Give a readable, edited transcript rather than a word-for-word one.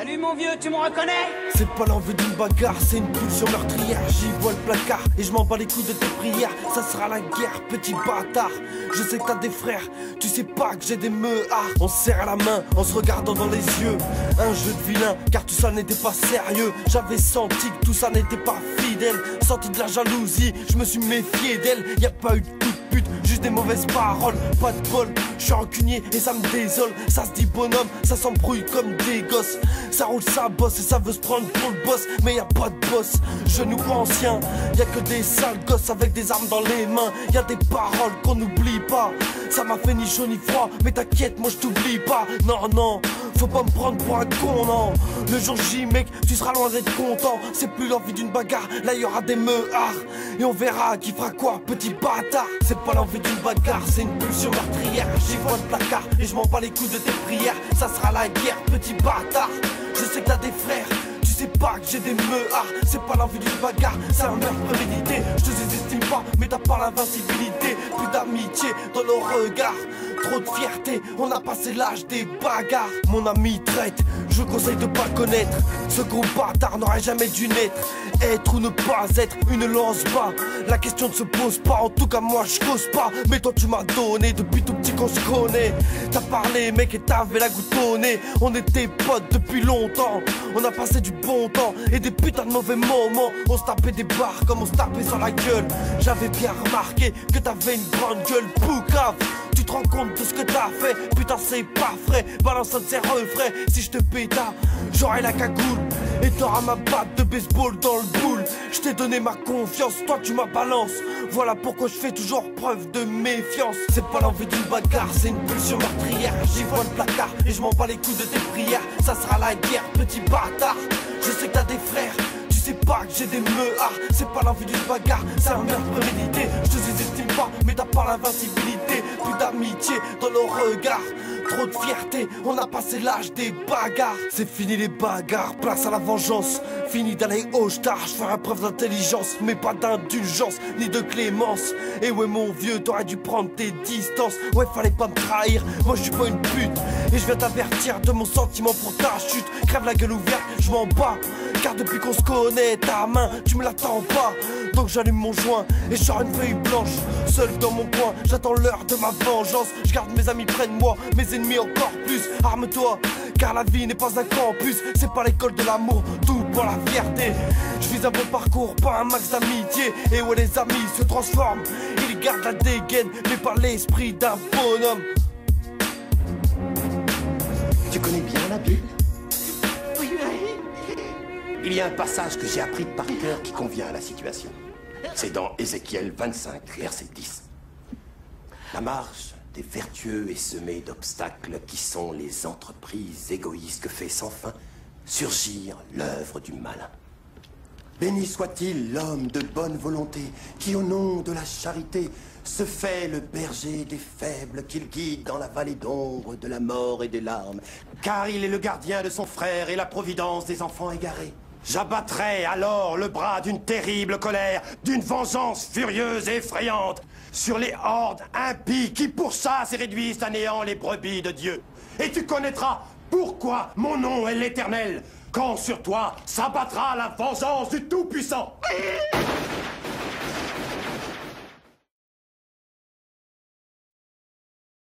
Salut mon vieux, tu me reconnais? C'est pas l'envie d'une bagarre, c'est une pulsion meurtrière. J'y vois le placard et je m'en bats les coups de tes prières. Ça sera la guerre, petit bâtard. Je sais que t'as des frères, tu sais pas que j'ai des meuhards. On se serre la main en se regardant dans les yeux. Un jeu de vilain, car tout ça n'était pas sérieux. J'avais senti que tout ça n'était pas fidèle. Senti de la jalousie, je me suis méfié d'elle. Y a pas eu de coup de pute, juste des mauvaises paroles. Pas de bol, je suis rancunier et ça me désole. Ça se dit bonhomme, ça s'embrouille comme des gosses. Ça roule, ça bosse et ça veut se prendre pour le boss. Mais y a pas de boss, genou ancien. Y a que des sales gosses avec des armes dans les mains. Y a des paroles qu'on n'oublie pas. Ça m'a fait ni chaud ni froid, mais t'inquiète, moi je t'oublie pas. Non, non, faut pas me prendre pour un con, non. Le jour J, mec, tu seras loin d'être content. C'est plus l'envie d'une bagarre, là y aura des meuhards. Et on verra qui fera quoi, petit bâtard. C'est pas l'envie d'une bagarre, c'est une pulsion meurtrière. J'y vois le placard et je m'en bats les coups de tes prières. Ça sera la guerre, petit bâtard. Je sais que t'as des frères, tu sais pas que j'ai des meuhards. C'est pas l'envie d'une bagarre, c'est un meurtre prémédité. Je te sous-estime pas, mais t'as pas l'invincibilité. Plus d'amitié dans nos regards, trop de fierté, on a passé l'âge des bagarres. Mon ami traite, je conseille de pas le connaître. Ce gros bâtard n'aurait jamais dû naître. Être ou ne pas être, une lance bas. La question ne se pose pas, en tout cas moi je cause pas. Mais toi tu m'as donné, depuis tout petit qu'on se connaît. T'as parlé mec et t'avais la goutte au nez. On était potes depuis longtemps. On a passé du bon temps et des putains de mauvais moments. On se tapait des barres comme on se tapait sur la gueule. J'avais bien remarqué que t'avais une grande gueule, poucave. Tu te rends compte de ce que t'as fait? Putain c'est pas frais, balance un de ces refrains. Si je te péta, j'aurai la cagoule et t'auras ma batte de baseball dans le boule. Je t'ai donné ma confiance, toi tu m'as balance. Voilà pourquoi je fais toujours preuve de méfiance. C'est pas l'envie d'une bagarre, c'est une pulsion meurtrière. J'y vois le placard et je m'en bats les coups de tes prières. Ça sera la guerre, petit bâtard. Je sais que t'as des frères, tu sais pas que j'ai des meuhards. C'est pas l'envie d'une bagarre, c'est un meurtre prémédité. Je te sous-estime pas, mais t'as pas l'invincibilité. Plus d'amitié dans nos regards, trop de fierté, on a passé l'âge des bagarres. C'est fini les bagarres, place à la vengeance. Fini d'aller au star, je ferai preuve d'intelligence. Mais pas d'indulgence, ni de clémence. Et ouais mon vieux, t'aurais dû prendre tes distances. Ouais fallait pas me trahir, moi je suis pas une pute. Et je viens t'avertir de mon sentiment pour ta chute. Crève la gueule ouverte, je m'en bats. Car depuis qu'on se connaît, ta main, tu me l'attends pas. Donc j'allume mon joint et je sors une feuille blanche. Seul dans mon coin, j'attends l'heure de ma vengeance. Je garde mes amis près de moi, mes ennemis encore plus. Arme-toi, car la vie n'est pas un campus. C'est pas l'école de l'amour, tout pour la fierté. Je vise un bon parcours, pas un max d'amitié. Et ouais les amis se transforment, ils gardent la dégaine, mais pas l'esprit d'un bonhomme. Tu connais bien la Bible? Il y a un passage que j'ai appris par cœur qui convient à la situation. C'est dans Ézéchiel 25, verset 10. La marche des vertueux est semée d'obstacles qui sont les entreprises égoïstes que fait sans fin surgir l'œuvre du malin. Béni soit-il l'homme de bonne volonté qui, au nom de la charité, se fait le berger des faibles, qu'il guide dans la vallée d'ombre de la mort et des larmes, car il est le gardien de son frère et la providence des enfants égarés. J'abattrai alors le bras d'une terrible colère, d'une vengeance furieuse et effrayante, sur les hordes impies qui pourchassent et réduisent à néant les brebis de Dieu. Et tu connaîtras pourquoi mon nom est l'Éternel, quand sur toi s'abattra la vengeance du Tout-Puissant.